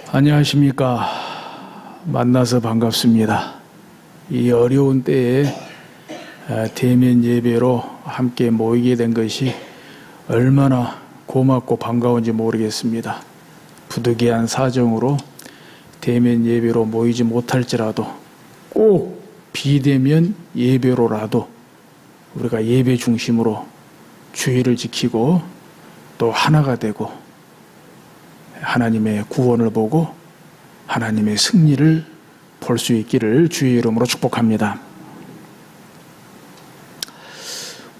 안녕하십니까. 만나서 반갑습니다. 이 어려운 때에 대면 예배로 함께 모이게 된 것이 얼마나 고맙고 반가운지 모르겠습니다. 부득이한 사정으로 대면 예배로 모이지 못할지라도 꼭 비대면 예배로라도 우리가 예배 중심으로 주의를 지키고 또 하나가 되고 하나님의 구원을 보고 하나님의 승리를 볼 수 있기를 주의 이름으로 축복합니다.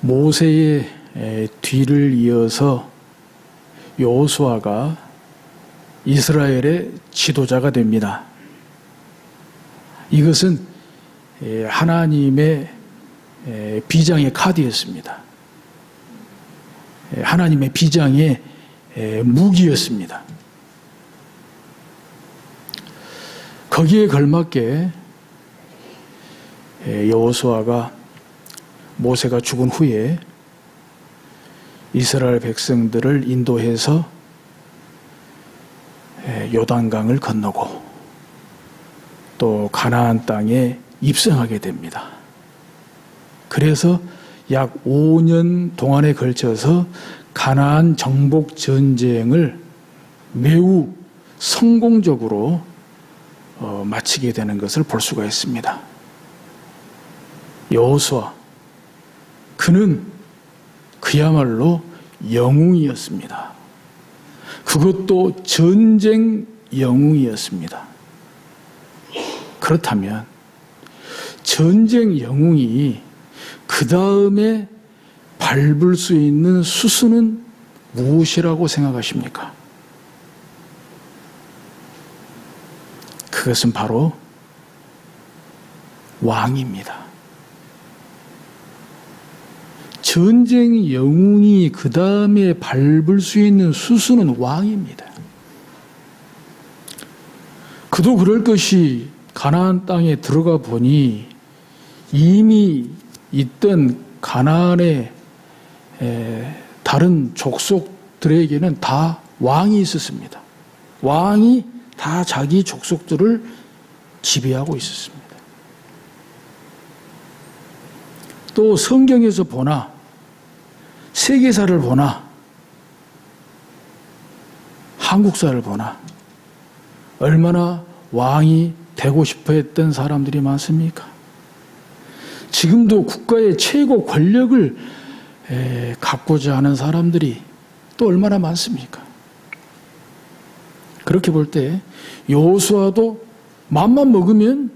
모세의 뒤를 이어서 여호수아가 이스라엘의 지도자가 됩니다. 이것은 하나님의 비장의 카드였습니다. 하나님의 비장의 무기였습니다. 거기에 걸맞게 여호수아가 모세가 죽은 후에 이스라엘 백성들을 인도해서 요단강을 건너고 또 가나안 땅에 입성하게 됩니다. 그래서 약 5년 동안에 걸쳐서 가나안 정복 전쟁을 매우 성공적으로 마치게 되는 것을 볼 수가 있습니다. 여호수아, 그는 그야말로 영웅이었습니다. 그것도 전쟁 영웅이었습니다. 그렇다면 전쟁 영웅이 그 다음에 밟을 수 있는 수순은 무엇이라고 생각하십니까? 그것은 바로 왕입니다. 전쟁 영웅이 그 다음에 밟을 수 있는 수순은 왕입니다. 그도 그럴 것이 가나안 땅에 들어가 보니 이미 있던 가나안의 다른 족속들에게는 다 왕이 있었습니다. 왕이 다 자기 족속들을 지배하고 있었습니다. 또 성경에서 보나 세계사를 보나 한국사를 보나 얼마나 왕이 되고 싶어 했던 사람들이 많습니까? 지금도 국가의 최고 권력을 갖고자 하는 사람들이 또 얼마나 많습니까? 그렇게 볼 때 여호수아도 맘만 먹으면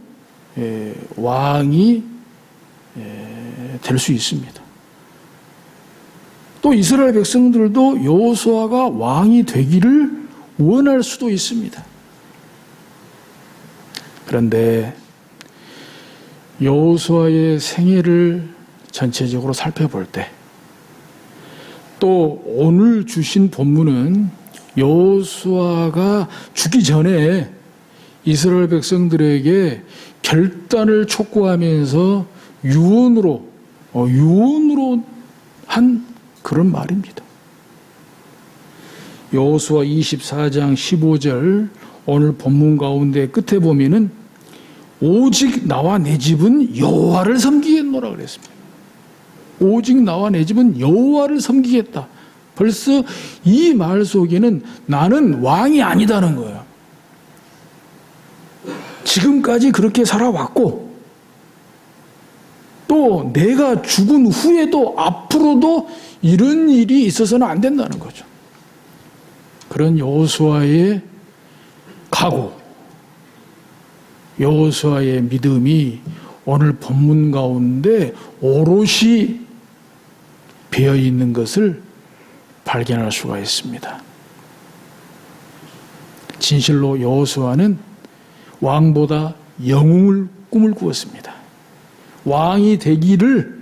왕이 될 수 있습니다. 또 이스라엘 백성들도 여호수아가 왕이 되기를 원할 수도 있습니다. 그런데 여호수아의 생애를 전체적으로 살펴볼 때 또 오늘 주신 본문은 여호수아가 죽기 전에 이스라엘 백성들에게 결단을 촉구하면서 유언으로 한 그런 말입니다. 여호수아 24장 15절 오늘 본문 가운데 끝에 보면은 오직 나와 내 집은 여호와를 섬기겠노라 그랬습니다. 오직 나와 내 집은 여호와를 섬기겠다. 벌써 이 말 속에는 나는 왕이 아니다는 거예요. 지금까지 그렇게 살아왔고 또 내가 죽은 후에도 앞으로도 이런 일이 있어서는 안 된다는 거죠. 그런 여호수아의 각오, 여호수아의 믿음이 오늘 본문 가운데 오롯이 배어 있는 것을 발견할 수가 있습니다. 진실로 여호수아는 왕보다 영웅을 꿈을 꾸었습니다. 왕이 되기를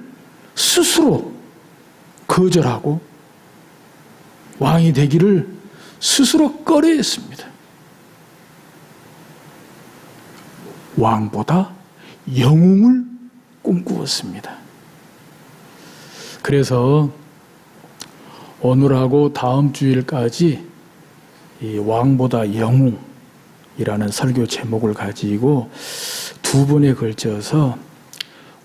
스스로 거절하고 왕이 되기를 스스로 꺼려했습니다. 왕보다 영웅을 꿈꾸었습니다. 그래서 오늘하고 다음 주일까지 이 왕보다 영웅, 설교 제목을 가지고 두 번에 걸쳐서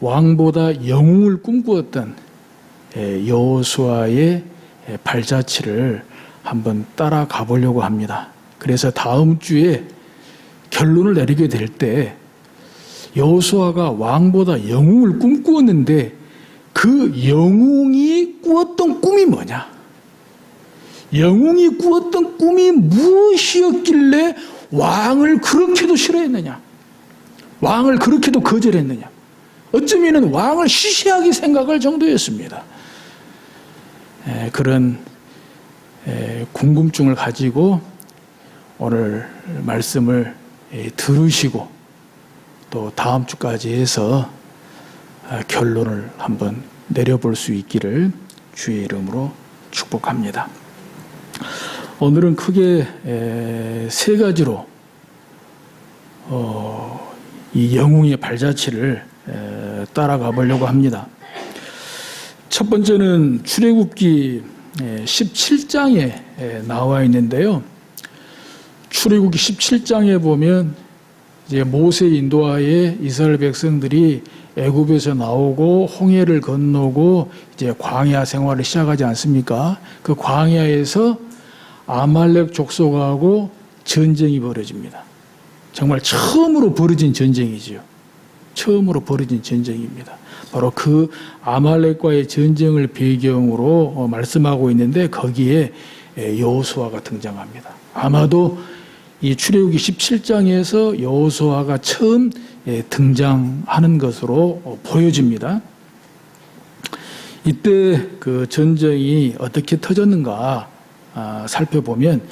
왕보다 영웅을 꿈꾸었던 여호수아의 발자취를 한번 따라가 보려고 합니다. 그래서 다음 주에 결론을 내리게 될 때 여호수아가 왕보다 영웅을 꿈꾸었는데 그 영웅이 꾸었던 꿈이 뭐냐? 영웅이 꾸었던 꿈이 무엇이었길래 왕을 그렇게도 싫어했느냐? 왕을 그렇게도 거절했느냐? 어쩌면 왕을 시시하게 생각할 정도였습니다. 그런 궁금증을 가지고 오늘 말씀을 들으시고 또 다음 주까지 해서 결론을 한번 내려볼 수 있기를 주의 이름으로 축복합니다. 오늘은 크게 세 가지로 이 영웅의 발자취를 따라가 보려고 합니다. 첫 번째는 출애굽기 17장에 나와 있는데요. 출애굽기 17장에 보면 이제 모세 인도하에 이스라엘 백성들이 애굽에서 나오고 홍해를 건너고 이제 광야 생활을 시작하지 않습니까? 그 광야에서 아말렉 족속하고 전쟁이 벌어집니다. 정말 처음으로 벌어진 전쟁이지요. 처음으로 벌어진 전쟁입니다. 바로 그 아말렉과의 전쟁을 배경으로 말씀하고 있는데 거기에 여호수아가 등장합니다. 아마도 이 출애굽기 17장에서 여호수아가 처음 등장하는 것으로 보여집니다. 이때 그 전쟁이 어떻게 터졌는가 살펴보면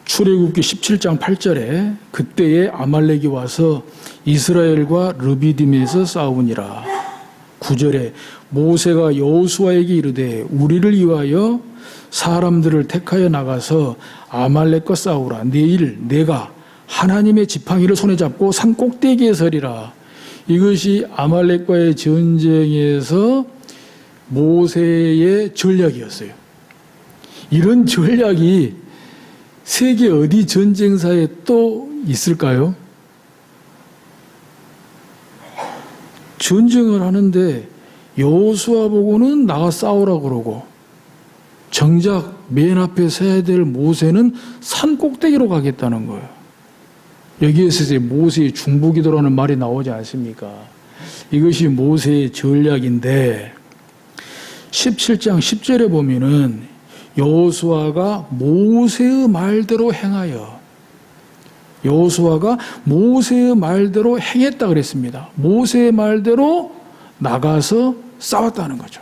출애굽기 17장 8절에 그때에 아말렉이 와서 이스라엘과 르비딤에서 싸우니라. 9절에 모세가 여호수아에게 이르되 우리를 위하여 사람들을 택하여 나가서 아말렉과 싸우라. 내일 내가 하나님의 지팡이를 손에 잡고 산 꼭대기에 서리라. 이것이 아말렉과의 전쟁에서 모세의 전략이었어요. 이런 전략이 세계 어디 전쟁사에 또 있을까요? 전쟁을 하는데 여호수아 보고는 나가 싸우라 그러고 정작 맨 앞에 서야 될 모세는 산 꼭대기로 가겠다는 거예요. 여기에서 이제 모세의 중부기도라는 말이 나오지 않습니까? 이것이 모세의 전략인데 17장 10절에 보면은 여호수아가 모세의 말대로 행하여 여호수아가 모세의 말대로 행했다 그랬습니다. 모세의 말대로 나가서 싸웠다는 거죠.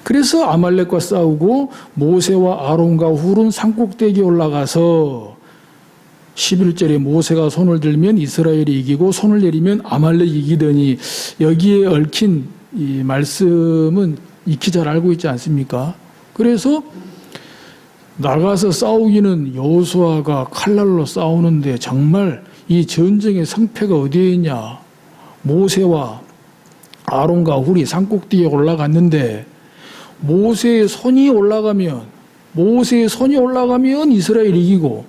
그래서 아말렉과 싸우고 모세와 아론과 훌은 산꼭대기에 올라가서 11절에 모세가 손을 들면 이스라엘이 이기고 손을 내리면 아말렉이 이기더니 여기에 얽힌 이 말씀은 익히 잘 알고 있지 않습니까? 그래서 나가서 싸우기는 여호수아가 칼날로 싸우는데 정말 이 전쟁의 성패가 어디에 있냐? 모세와 아론과 훌이 산꼭대기에 올라갔는데 모세의 손이 올라가면 이스라엘이 이기고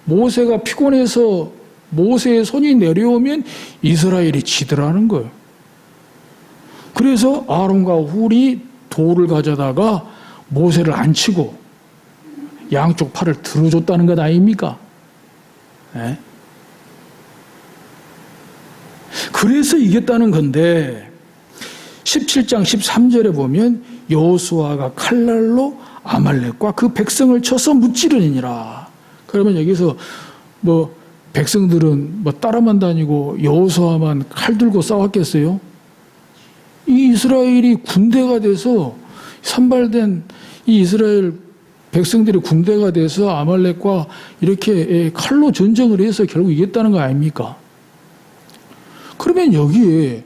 모세가 피곤해서 모세의 손이 내려오면 이스라엘이 지더라는 거예요. 그래서 아론과 훌이 돌을 가져다가 모세를 앉히고 양쪽 팔을 들어줬다는 것 아닙니까? 네? 그래서 이겼다는 건데 17장 13절에 보면 여호수아가 칼날로 아말렉과 그 백성을 쳐서 무찌르니라. 그러면 여기서 뭐 백성들은 뭐 따라만 다니고 여호수아만 칼 들고 싸웠겠어요? 이 이스라엘이 군대가 돼서 선발된 이 이스라엘 백성들이 군대가 돼서 아말렉과 이렇게 칼로 전쟁을 해서 결국 이겼다는 거 아닙니까? 그러면 여기에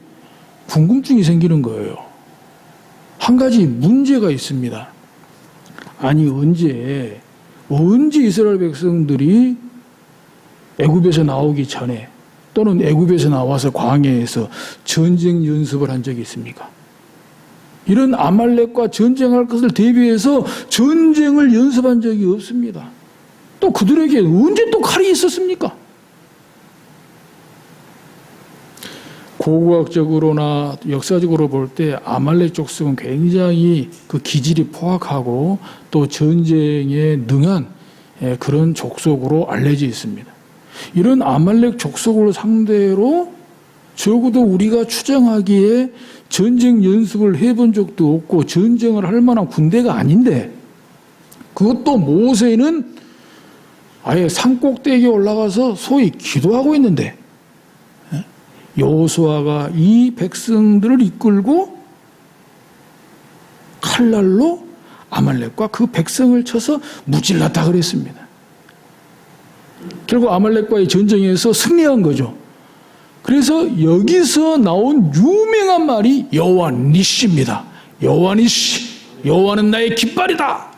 궁금증이 생기는 거예요. 한 가지 문제가 있습니다. 아니 언제 이스라엘 백성들이 애굽에서 나오기 전에 또는 애굽에서 나와서 광야에서 전쟁 연습을 한 적이 있습니까? 이런 아말렉과 전쟁할 것을 대비해서 전쟁을 연습한 적이 없습니다. 또 그들에게 언제 또 칼이 있었습니까? 고고학적으로나 역사적으로 볼 때 아말렉 족속은 굉장히 그 기질이 포악하고 또 전쟁에 능한 그런 족속으로 알려져 있습니다. 이런 아말렉 족속을 상대로 적어도 우리가 추정하기에 전쟁 연습을 해본 적도 없고 전쟁을 할 만한 군대가 아닌데, 그것도 모세는 아예 산꼭대기에 올라가서 소위 기도하고 있는데 여호수아가 이 백성들을 이끌고 칼날로 아말렉과 그 백성을 쳐서 무찔렀다 그랬습니다. 결국 아말렉과의 전쟁에서 승리한 거죠. 그래서 여기서 나온 유명한 말이 여호와 니시입니다. 여호와 니시, 여호와는 나의 깃발이다.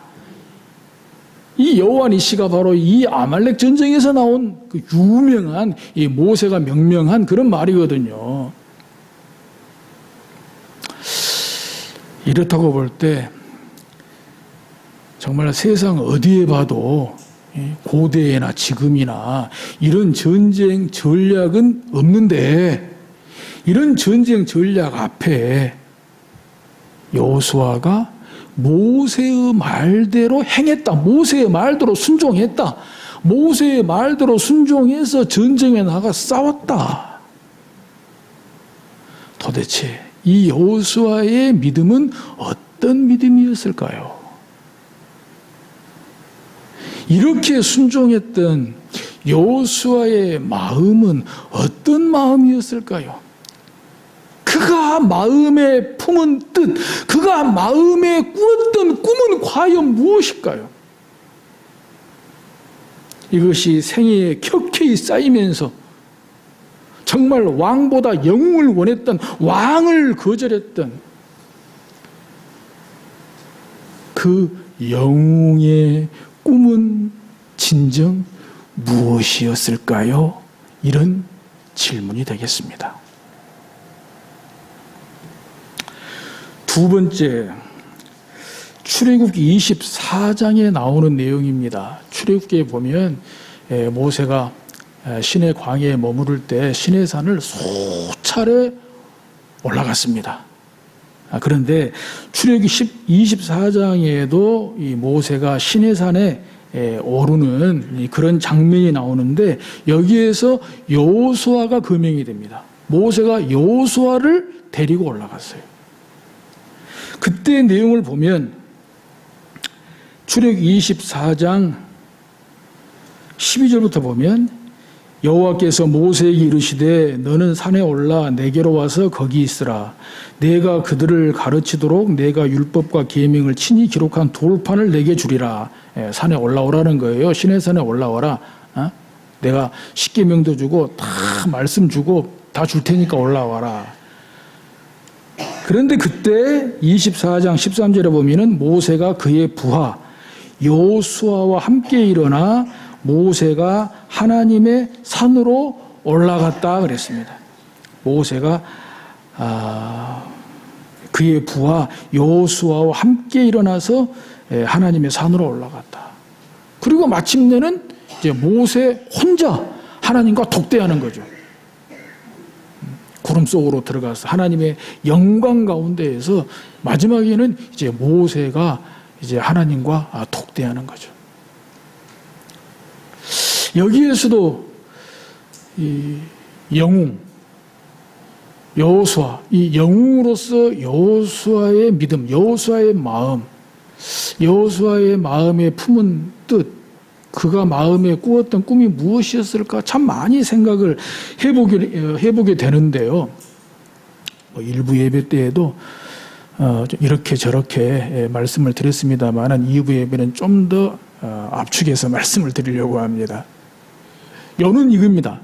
이 여호와 니시가 바로 이 아말렉 전쟁에서 나온 그 유명한 이 모세가 명명한 그런 말이거든요. 이렇다고 볼 때 정말 세상 어디에 봐도 고대에나 지금이나 이런 전쟁 전략은 없는데, 이런 전쟁 전략 앞에 여호수아가 모세의 말대로 행했다. 모세의 말대로 순종했다. 모세의 말대로 순종해서 전쟁에 나가 싸웠다. 도대체 이 여호수아의 믿음은 어떤 믿음이었을까요? 이렇게 순종했던 여호수아의 마음은 어떤 마음이었을까요? 그가 마음에 품은 뜻, 그가 마음에 꾸었던 꿈은 과연 무엇일까요? 이것이 생애에 켜켜이 쌓이면서 정말 왕보다 영웅을 원했던, 왕을 거절했던 그 영웅의 꿈은 진정 무엇이었을까요? 이런 질문이 되겠습니다. 두 번째, 출애굽기 24장에 나오는 내용입니다. 출애굽기에 보면 모세가 시내 광야에 머무를 때 시내산을 수차례 올라갔습니다. 그런데 출애굽기 24장에도 이 모세가 시내산에 오르는 그런 장면이 나오는데, 여기에서 여호수아가 거명이 됩니다. 모세가 여호수아를 데리고 올라갔어요. 그때 내용을 보면 출애굽기 24장 12절부터 보면, 여호와께서 모세에게 이르시되 너는 산에 올라 내게로 와서 거기 있으라. 내가 그들을 가르치도록 내가 율법과 계명을 친히 기록한 돌판을 내게 주리라. 산에 올라오라는 거예요. 시내산에 올라와라. 내가 십계명도 주고 다 말씀 주고 다 줄 테니까 올라와라. 그런데 그때 24장 13절에 보면은 모세가 그의 부하 여호수아와 함께 일어나 모세가 하나님의 산으로 올라갔다 그랬습니다. 모세가 그의 부하 여호수아와 함께 일어나서 하나님의 산으로 올라갔다. 그리고 마침내는 이제 모세 혼자 하나님과 독대하는 거죠. 구름 속으로 들어가서 하나님의 영광 가운데에서 마지막에는 이제 모세가 이제 하나님과 독대하는 거죠. 여기에서도 이 영웅 여호수아, 이 영웅으로서 여호수아의 믿음, 여호수아의 마음, 여호수아의 마음에 품은 뜻, 그가 마음에 꾸었던 꿈이 무엇이었을까 참 많이 생각을 해보게 되는데요. 일부 예배 때에도 이렇게 저렇게 말씀을 드렸습니다만 2부 예배는 좀 더 압축해서 말씀을 드리려고 합니다. 여는 이겁니다.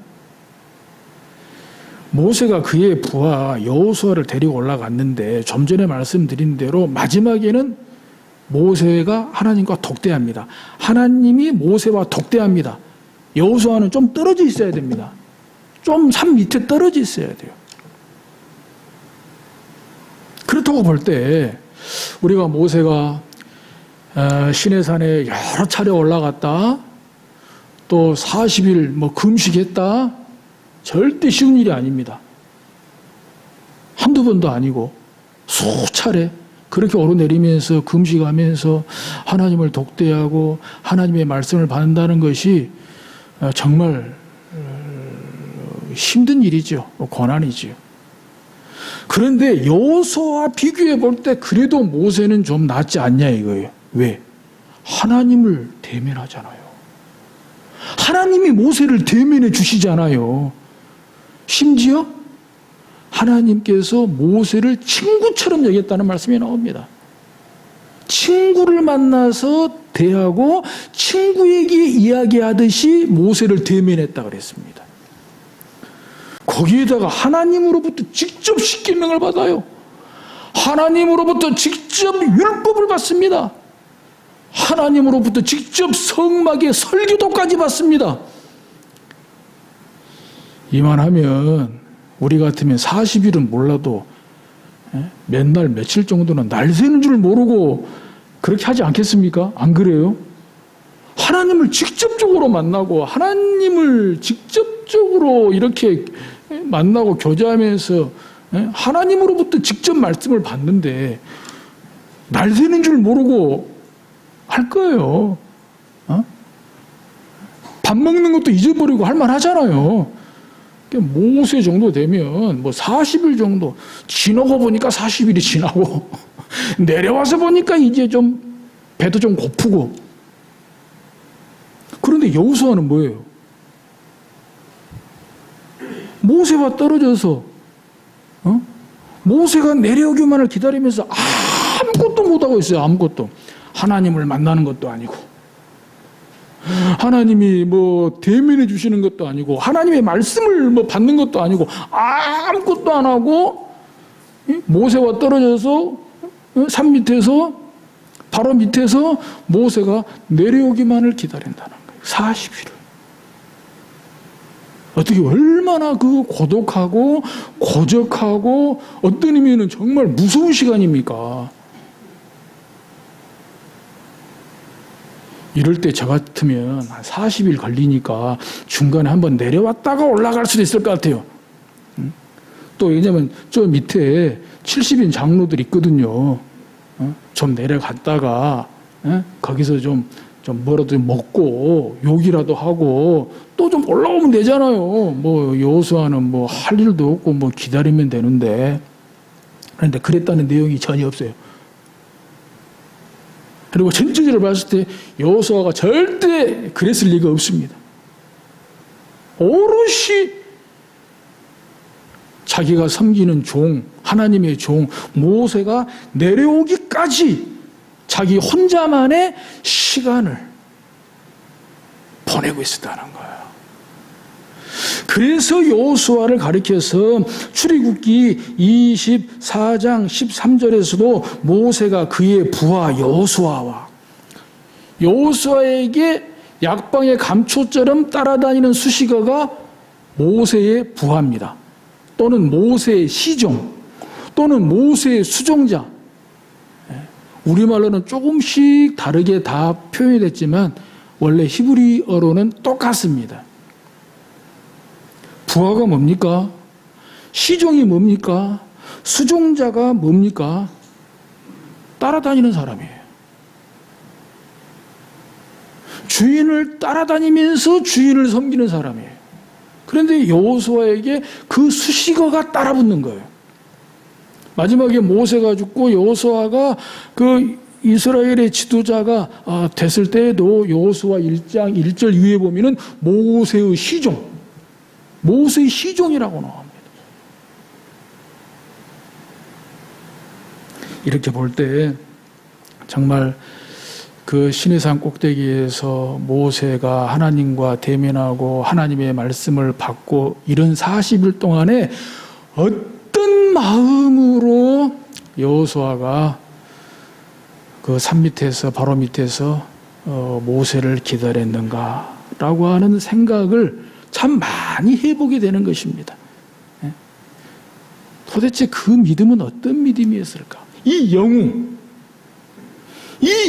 모세가 그의 부하 여호수아를 데리고 올라갔는데 좀 전에 말씀드린 대로 마지막에는 모세가 하나님과 독대합니다. 하나님이 모세와 독대합니다. 여호수아는 좀 떨어져 있어야 됩니다. 좀 산 밑에 떨어져 있어야 돼요. 그렇다고 볼 때 우리가 모세가 시내산에 여러 차례 올라갔다 또 40일 뭐 금식했다? 절대 쉬운 일이 아닙니다. 한두 번도 아니고 수차례 그렇게 오르내리면서 금식하면서 하나님을 독대하고 하나님의 말씀을 받는다는 것이 정말 힘든 일이죠. 고난이죠. 그런데 여호수아와 비교해 볼 때 그래도 모세는 좀 낫지 않냐 이거예요. 왜? 하나님을 대면하잖아요. 하나님이 모세를 대면해 주시잖아요. 심지어 하나님께서 모세를 친구처럼 여겼다는 말씀이 나옵니다. 친구를 만나서 대하고 친구에게 이야기하듯이 모세를 대면했다 그랬습니다. 거기에다가 하나님으로부터 직접 십계명을 받아요. 하나님으로부터 직접 율법을 받습니다. 하나님으로부터 직접 성막의 설교도까지 받습니다. 이만하면 우리 같으면 40일은 몰라도 몇 날 며칠 정도는 날 새는 줄 모르고 그렇게 하지 않겠습니까? 안 그래요? 하나님을 직접적으로 만나고 하나님을 직접적으로 이렇게 만나고 교제하면서 하나님으로부터 직접 말씀을 받는데 날 새는 줄 모르고 할 거예요. 밥 먹는 것도 잊어버리고 할 만하잖아요. 모세 정도 되면 뭐 40일 정도 지나고 보니까 40일이 지나고 내려와서 보니까 이제 좀 배도 좀 고프고. 그런데 여호수아는 뭐예요? 모세와 떨어져서 모세가 내려오기만을 기다리면서 아무것도 못하고 있어요. 아무것도. 하나님을 만나는 것도 아니고 하나님이 뭐 대면해 주시는 것도 아니고 하나님의 말씀을 뭐 받는 것도 아니고 아무것도 안 하고 모세와 떨어져서 산 밑에서 바로 밑에서 모세가 내려오기만을 기다린다는 거예요. 40일을. 어떻게 얼마나 그 고독하고 고적하고 어떤 의미에는 정말 무서운 시간입니까? 이럴 때 저 같으면 한 40일 걸리니까 중간에 한번 내려왔다가 올라갈 수도 있을 것 같아요. 또 왜냐면 저 밑에 70인 장로들 있거든요. 좀 내려갔다가 거기서 좀 뭐라도 먹고 욕이라도 하고 또 좀 올라오면 되잖아요. 뭐 여호수아는 뭐 할 일도 없고 뭐 기다리면 되는데. 그런데 그랬다는 내용이 전혀 없어요. 그리고 전체적으로 봤을 때 여호수아가 절대 그랬을 리가 없습니다. 오롯이 자기가 섬기는 종, 하나님의 종 모세가 내려오기까지 자기 혼자만의 시간을 보내고 있었다는 거예요. 그래서 여호수아를 가리켜서 출애굽기 24장 13절에서도 모세가 그의 부하 여호수아에게 약방의 감초처럼 따라다니는 수식어가 모세의 부하입니다. 또는 모세의 시종 또는 모세의 수종자. 우리말로는 조금씩 다르게 다 표현이 됐지만 원래 히브리어로는 똑같습니다. 부하가 뭡니까? 시종이 뭡니까? 수종자가 뭡니까? 따라다니는 사람이에요. 주인을 따라다니면서 주인을 섬기는 사람이에요. 그런데 여호수아에게 그 수식어가 따라붙는 거예요. 마지막에 모세가 죽고 여호수아가 그 이스라엘의 지도자가 됐을 때에도 여호수아 1장 1절 위에 보면은 모세의 시종이라고 나옵니다. 이렇게 볼 때 정말 그 시내산 꼭대기에서 모세가 하나님과 대면하고 하나님의 말씀을 받고 이런 40일 동안에 어떤 마음으로 여호수아가 그 산 밑에서 바로 밑에서 모세를 기다렸는가라고 하는 생각을 참 많이 해보게 되는 것입니다. 도대체 그 믿음은 어떤 믿음이었을까? 이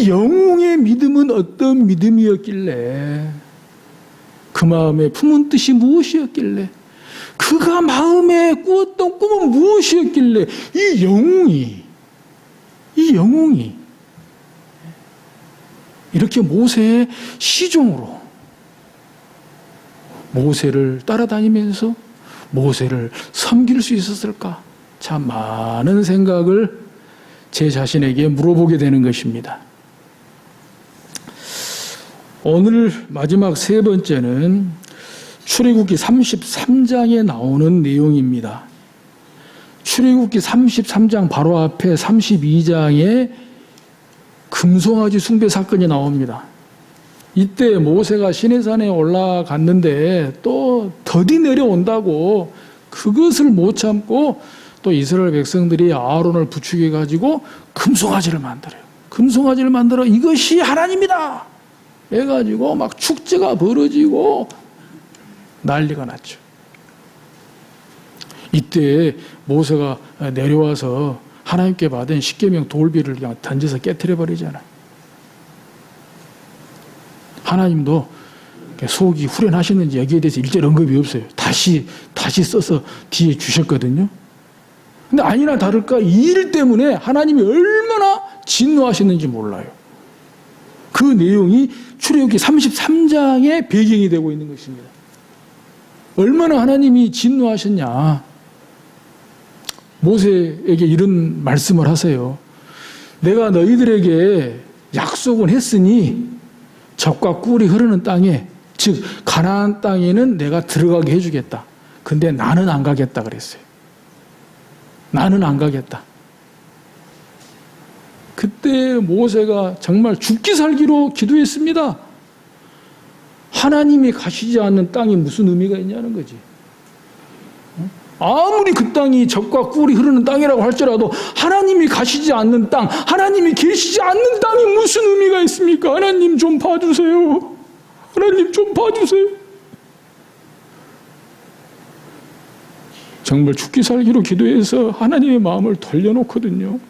영웅의 믿음은 어떤 믿음이었길래 그 마음에 품은 뜻이 무엇이었길래, 그가 마음에 꾸었던 꿈은 무엇이었길래 이 영웅이 이렇게 모세의 시종으로 모세를 따라다니면서 모세를 섬길 수 있었을까? 참 많은 생각을 제 자신에게 물어보게 되는 것입니다. 오늘 마지막 세 번째는 출애굽기 33장에 나오는 내용입니다. 출애굽기 33장 바로 앞에 32장에 금송아지 숭배 사건이 나옵니다. 이때 모세가 시내산에 올라갔는데 또 더디 내려온다고 그것을 못 참고 또 이스라엘 백성들이 아론을 부추겨 가지고 금송아지를 만들어요. 금송아지를 만들어 이것이 하나님이다 해가지고 막 축제가 벌어지고 난리가 났죠. 이때 모세가 내려와서 하나님께 받은 십계명 돌비를 그냥 던져서 깨트려 버리잖아요. 하나님도 속이 후련하셨는지 여기에 대해서 일절 언급이 없어요. 다시 써서 뒤에 주셨거든요. 근데 아니나 다를까 이 일 때문에 하나님이 얼마나 진노하셨는지 몰라요. 그 내용이 출애굽기 33장의 배경이 되고 있는 것입니다. 얼마나 하나님이 진노하셨냐. 모세에게 이런 말씀을 하세요. 내가 너희들에게 약속은 했으니 젖과 꿀이 흐르는 땅에, 즉 가나안 땅에는 내가 들어가게 해주겠다. 근데 나는 안 가겠다 그랬어요. 나는 안 가겠다. 그때 모세가 정말 죽기 살기로 기도했습니다. 하나님이 가시지 않는 땅이 무슨 의미가 있냐는 거지. 아무리 그 땅이 젖과 꿀이 흐르는 땅이라고 할지라도 하나님이 가시지 않는 땅, 하나님이 계시지 않는 땅이 무슨 의미가 있습니까? 하나님 좀 봐주세요. 하나님 좀 봐주세요. 정말 죽기 살기로 기도해서 하나님의 마음을 돌려놓거든요.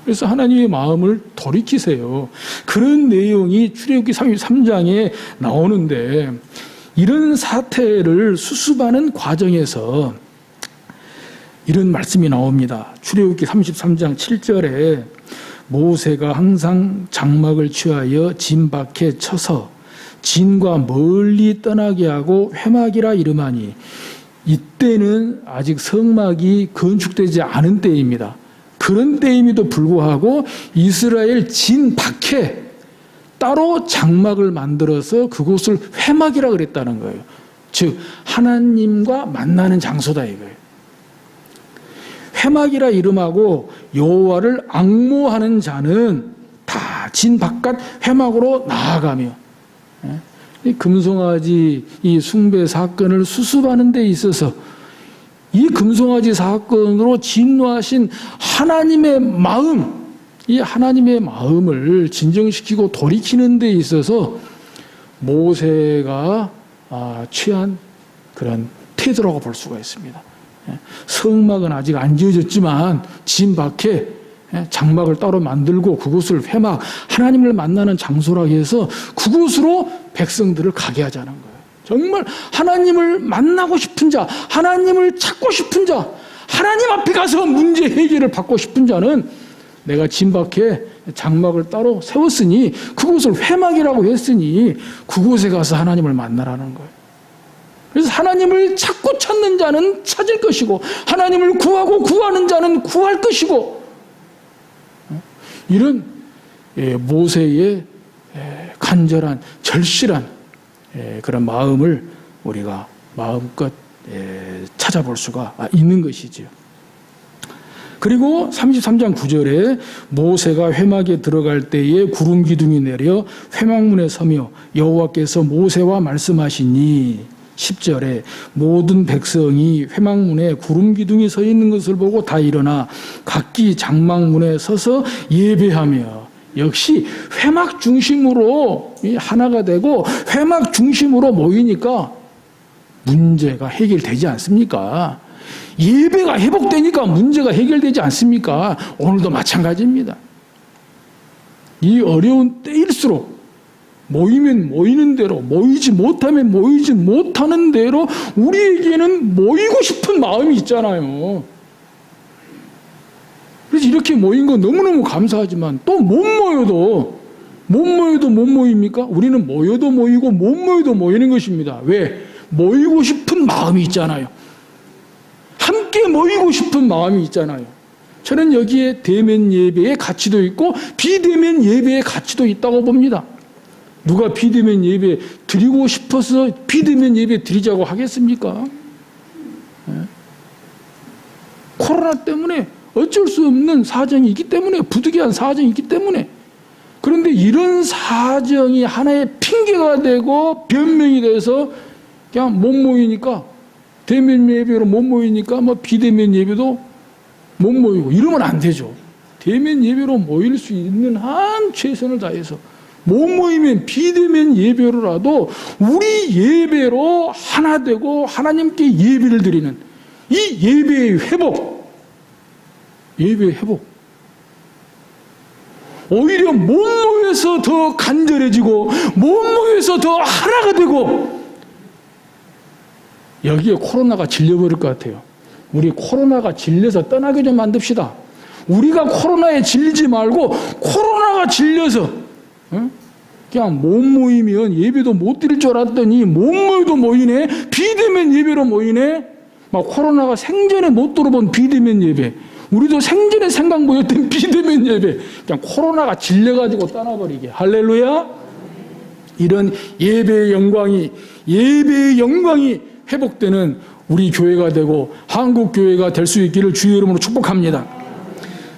그래서 하나님의 마음을 돌이키세요. 그런 내용이 출애굽기 33장에 나오는데, 이런 사태를 수습하는 과정에서 이런 말씀이 나옵니다. 출애굽기 33장 7절에 모세가 항상 장막을 취하여 진 밖에 쳐서 진과 멀리 떠나게 하고 회막이라 이름하니, 이때는 아직 성막이 건축되지 않은 때입니다. 그런 때임에도 불구하고 이스라엘 진 밖에 따로 장막을 만들어서 그곳을 회막이라 그랬다는 거예요. 즉 하나님과 만나는 장소다 이거예요. 회막이라 이름하고 여호와를 앙모하는 자는 다 진 바깥 회막으로 나아가며, 이 금송아지 이 숭배 사건을 수습하는 데 있어서 이 금송아지 사건으로 진노하신 하나님의 마음, 이 하나님의 마음을 진정시키고 돌이키는 데 있어서 모세가 취한 그런 태도라고 볼 수가 있습니다. 성막은 아직 안 지어졌지만 진 밖에 장막을 따로 만들고 그곳을 회막, 하나님을 만나는 장소라고 해서 그곳으로 백성들을 가게 하자는 거예요. 정말 하나님을 만나고 싶은 자, 하나님을 찾고 싶은 자, 하나님 앞에 가서 문제 해결을 받고 싶은 자는 내가 진 밖에 장막을 따로 세웠으니, 그곳을 회막이라고 했으니 그곳에 가서 하나님을 만나라는 거예요. 그래서 하나님을 찾고 찾는 자는 찾을 것이고, 하나님을 구하고 구하는 자는 구할 것이고, 이런 모세의 간절한 절실한 그런 마음을 우리가 마음껏 찾아볼 수가 있는 것이지요. 그리고 33장 9절에 모세가 회막에 들어갈 때에 구름 기둥이 내려 회막문에 서며 여호와께서 모세와 말씀하시니, 10절에 모든 백성이 회막문에 구름 기둥이 서 있는 것을 보고 다 일어나 각기 장막문에 서서 예배하며, 역시 회막 중심으로 하나가 되고 회막 중심으로 모이니까 문제가 해결되지 않습니까? 예배가 회복되니까 문제가 해결되지 않습니까? 오늘도 마찬가지입니다. 이 어려운 때일수록 모이면 모이는 대로, 모이지 못하면 모이지 못하는 대로 우리에게는 모이고 싶은 마음이 있잖아요. 그래서 이렇게 모인 거 너무너무 감사하지만 또 못 모여도 못 모입니까? 우리는 모여도 모이고 못 모여도 모이는 것입니다. 왜? 모이고 싶은 마음이 있잖아요. 함께 모이고 싶은 마음이 있잖아요. 저는 여기에 대면 예배의 가치도 있고 비대면 예배의 가치도 있다고 봅니다. 누가 비대면 예배 드리고 싶어서 비대면 예배 드리자고 하겠습니까? 코로나 때문에 어쩔 수 없는 사정이 있기 때문에, 부득이한 사정이 있기 때문에. 그런데 이런 사정이 하나의 핑계가 되고 변명이 돼서 그냥 못 모이니까, 대면 예배로 못 모이니까 뭐 비대면 예배도 못 모이고 이러면 안 되죠. 대면 예배로 모일 수 있는 한 최선을 다해서, 못 모이면 비대면 예배로라도 우리 예배로 하나 되고 하나님께 예배를 드리는 이 예배의 회복, 예배의 회복. 오히려 못 모여서 더 간절해지고 못 모여서 더 하나가 되고, 여기에 코로나가 질려버릴 것 같아요. 우리 코로나가 질려서 떠나게 좀 만듭시다. 우리가 코로나에 질리지 말고 코로나가 질려서 그냥 못 모이면 예배도 못 드릴 줄 알았더니 못 모여도 모이네. 비대면 예배로 모이네. 막 코로나가 생전에 못 들어본 비대면 예배, 우리도 생전에 생각 모였던 비대면 예배, 그냥 코로나가 질려가지고 떠나버리게. 할렐루야. 이런 예배의 영광이 회복되는 우리 교회가 되고 한국 교회가 될 수 있기를 주의 이름으로 축복합니다.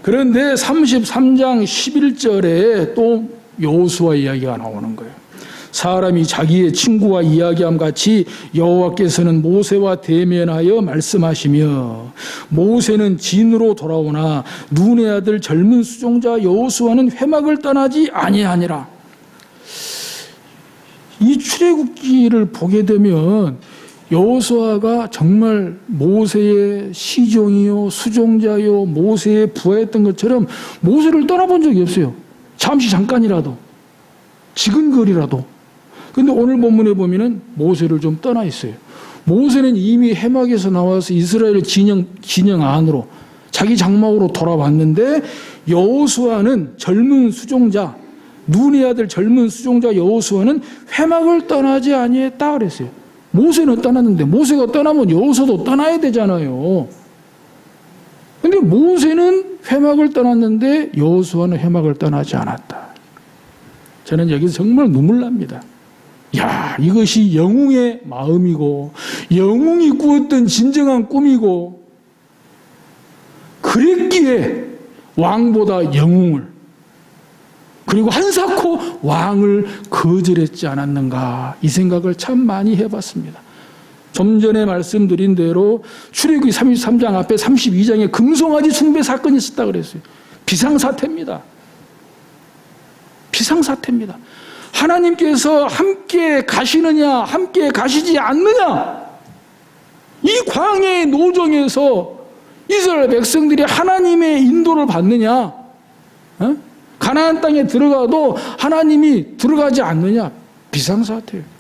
그런데 33장 11절에 또 여호수아 이야기가 나오는 거예요. 사람이 자기의 친구와 이야기함 같이 여호와께서는 모세와 대면하여 말씀하시며, 모세는 진으로 돌아오나 눈의 아들 젊은 수종자 여호수아는 회막을 떠나지 아니하니라. 이 출애굽기를 보게 되면 여호수아가 정말 모세의 시종이요 수종자요 모세의 부하였던 것처럼 모세를 떠나본 적이 없어요. 잠깐이라도, 지근거리라도. 근데 오늘 본문에 보면은 모세를 좀 떠나 있어요. 모세는 이미 해막에서 나와서 이스라엘 진영 안으로 자기 장막으로 돌아왔는데, 여호수아는 젊은 수종자, 눈의 아들 젊은 수종자 여호수아는 회막을 떠나지 아니했다 그랬어요. 모세는 떠났는데, 모세가 떠나면 여호수아도 떠나야 되잖아요. 근데 모세는 회막을 떠났는데 여호수아는 회막을 떠나지 않았다. 저는 여기서 정말 눈물 납니다. 야, 이것이 영웅의 마음이고 영웅이 꾸었던 진정한 꿈이고, 그랬기에 왕보다 영웅을, 그리고 한사코 왕을 거절했지 않았는가, 이 생각을 참 많이 해봤습니다. 좀 전에 말씀드린 대로 출애굽기 33장 앞에 32장에 금송아지 숭배 사건이 있었다 그랬어요. 비상사태입니다. 비상사태입니다. 하나님께서 함께 가시느냐 함께 가시지 않느냐, 이 광야의 노정에서 이스라엘 백성들이 하나님의 인도를 받느냐, 가나안 땅에 들어가도 하나님이 들어가지 않느냐, 비상사태예요.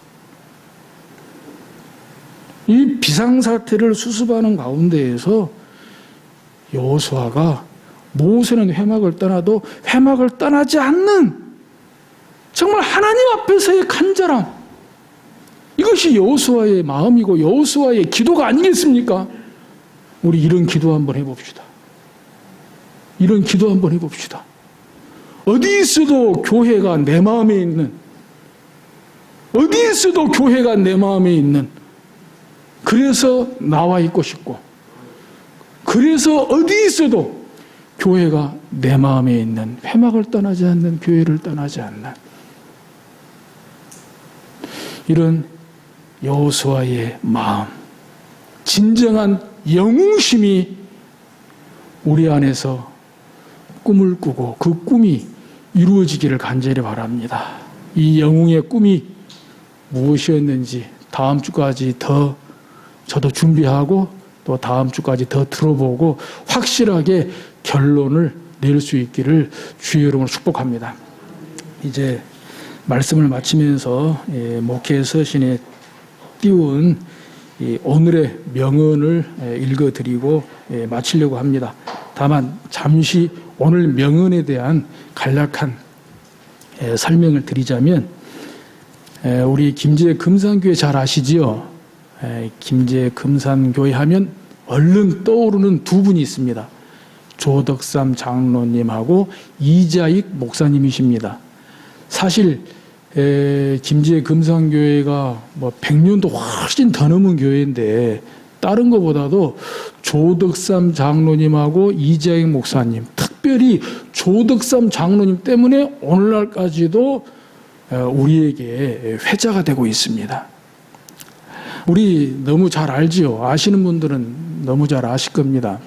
이 비상사태를 수습하는 가운데에서 여호수아가 모세는 회막을 떠나도 회막을 떠나지 않는 정말 하나님 앞에서의 간절함, 이것이 여호수아의 마음이고 여호수아의 기도가 아니겠습니까? 우리 이런 기도 한번 해봅시다. 이런 기도 한번 해봅시다. 어디 있어도 교회가 내 마음에 있는, 어디 있어도 교회가 내 마음에 있는, 그래서 나와 있고 싶고, 그래서 어디 있어도 교회가 내 마음에 있는, 회막을 떠나지 않는, 교회를 떠나지 않는 이런 여호수아의 마음, 진정한 영웅심이 우리 안에서 꿈을 꾸고 그 꿈이 이루어지기를 간절히 바랍니다. 이 영웅의 꿈이 무엇이었는지 다음 주까지 더 저도 준비하고 또 다음 주까지 더 들어보고 확실하게 결론을 낼 수 있기를 주의 이름으로 축복합니다. 이제 말씀을 마치면서 목회 서신에 띄운 오늘의 명언을 읽어드리고 마치려고 합니다. 다만 잠시 오늘 명언에 대한 간략한 설명을 드리자면, 우리 김제 금산교회 잘 아시지요? 김제 금산교회 하면 얼른 떠오르는 두 분이 있습니다. 조덕삼 장로님하고 이자익 목사님이십니다. 사실 김제 금산교회가 100년도 훨씬 더 넘은 교회인데, 다른 것보다도 조덕삼 장로님하고 이자익 목사님, 특별히 조덕삼 장로님 때문에 오늘날까지도 우리에게 회자가 되고 있습니다. 우리 너무 잘 알지요. 아시는 분들은 너무 잘 아실 겁니다.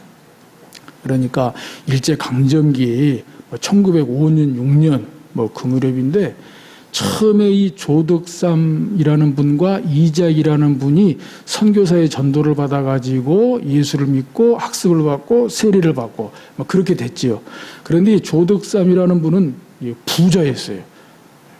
그러니까 일제강점기 1905년, 6년 그 무렵인데, 처음에 이 조덕삼이라는 분과 이자익이라는 분이 선교사의 전도를 받아가지고 예수를 믿고 학습을 받고 세례를 받고 그렇게 됐지요. 그런데 이 조덕삼이라는 분은 부자였어요.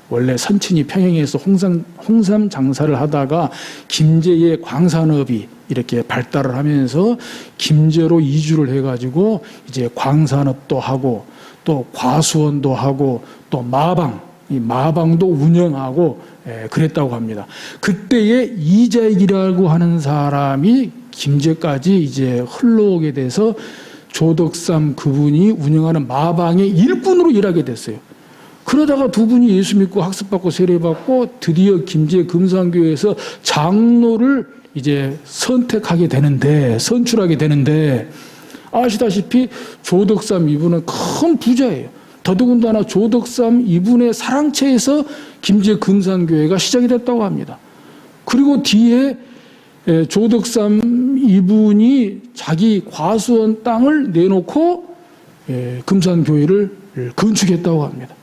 원래 선친이 평양에서 홍삼 장사를 하다가 김제의 광산업이 이렇게 발달을 하면서 김제로 이주를 해가지고 이제 광산업도 하고 또 과수원도 하고 또 마방도 운영하고 그랬다고 합니다. 그때에 이자익이라고 하는 사람이 김제까지 이제 흘러오게 돼서 조덕삼 그분이 운영하는 마방의 일꾼으로 일하게 됐어요. 그러다가 두 분이 예수 믿고 학습받고 세례받고 드디어 김제 금산교회에서 장로를 이제 선출하게 되는데, 아시다시피 조덕삼 이분은 큰 부자예요. 더더군다나 조덕삼 이분의 사랑채에서 김제 금산교회가 시작이 됐다고 합니다. 그리고 뒤에 조덕삼 이분이 자기 과수원 땅을 내놓고 금산교회를 건축했다고 합니다.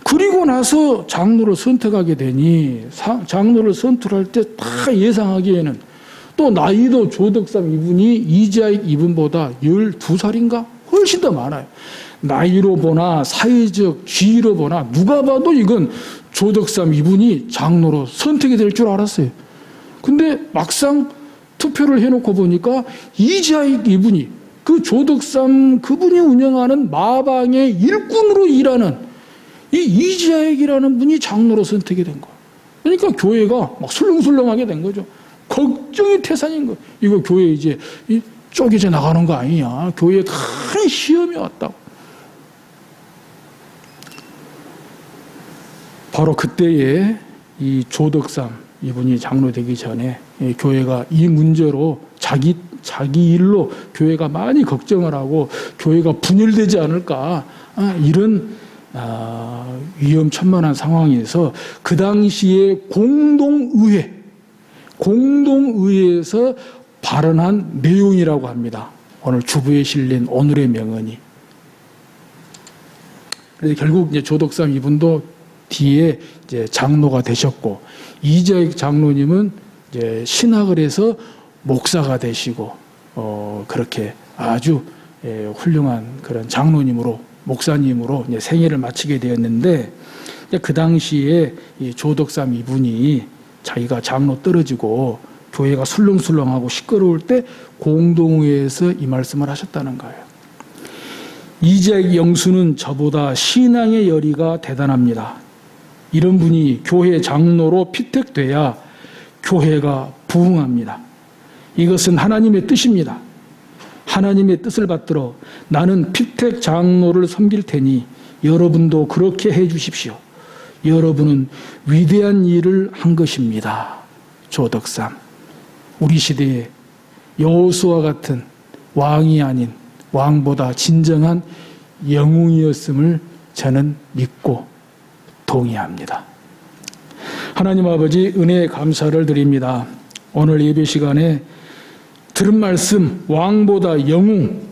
그리고 나서 장로를 선택하게 되니, 장로를 선출할 때 다 예상하기에는 또 나이도 조덕삼 이분이 이자익 이분보다 12살인가 훨씬 더 많아요. 나이로 보나 사회적 지위로 보나 누가 봐도 이건 조덕삼 이분이 장로로 선택이 될 줄 알았어요. 근데 막상 투표를 해놓고 보니까 이자익 이분이, 그 조덕삼 그분이 운영하는 마방의 일꾼으로 일하는 이 이자익이라는 분이 장로로 선택이 된 거예요. 그러니까 교회가 막 술렁술렁하게 된 거죠. 걱정이 태산인 거예요. 이거 교회 이제 쪼개져 나가는 거 아니냐. 교회에 큰 시험이 왔다고. 바로 그때에 이 조덕삼 이분이 장로 되기 전에 교회가 이 문제로 자기 일로 교회가 많이 걱정을 하고 교회가 분열되지 않을까, 이런 위험천만한 상황에서 그 당시에 공동의회에서 발언한 내용이라고 합니다. 오늘 주부에 실린 오늘의 명언이. 그래서 결국 이제 조덕삼 이분도 뒤에 이제 장로가 되셨고, 이자익 장로님은 이제 신학을 해서 목사가 되시고, 그렇게 아주 훌륭한 그런 장로님으로, 목사님으로 이제 생애를 마치게 되었는데, 그 당시에 이 조덕삼 이분이 자기가 장로 떨어지고 교회가 술렁술렁하고 시끄러울 때 공동회에서 이 말씀을 하셨다는 거예요. 이자익 영수는 저보다 신앙의 열의가 대단합니다. 이런 분이 교회 장로로 피택돼야 교회가 부흥합니다. 이것은 하나님의 뜻입니다. 하나님의 뜻을 받들어 나는 피택 장로를 섬길 테니 여러분도 그렇게 해 주십시오. 여러분은 위대한 일을 한 것입니다. 조덕삼, 우리 시대에 여호수아 같은 왕이 아닌 왕보다 진정한 영웅이었음을 저는 믿고 동의합니다. 하나님 아버지, 은혜에 감사를 드립니다. 오늘 예배 시간에 들은 말씀, 왕보다 영웅,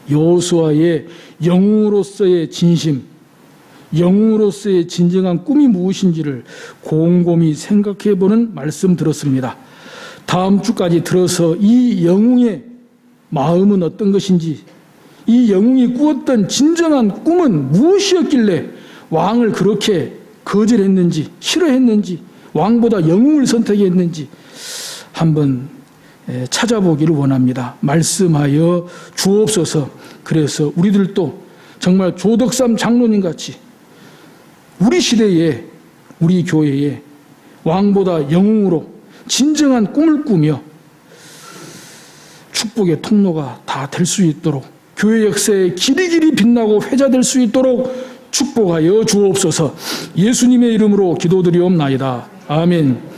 여호수아의 영웅으로서의 진심, 영웅으로서의 진정한 꿈이 무엇인지를 곰곰이 생각해보는 말씀 들었습니다. 다음 주까지 들어서 이 영웅의 마음은 어떤 것인지, 이 영웅이 꾸었던 진정한 꿈은 무엇이었길래 왕을 그렇게 거절했는지 싫어했는지 왕보다 영웅을 선택했는지 한번 찾아보기를 원합니다. 말씀하여 주옵소서. 그래서 우리들도 정말 조덕삼 장로님 같이 우리 시대에 우리 교회에 왕보다 영웅으로 진정한 꿈을 꾸며 축복의 통로가 다 될 수 있도록 교회 역사에 길이길이 빛나고 회자될 수 있도록 축복하여 주옵소서. 예수님의 이름으로 기도드리옵나이다. 아멘.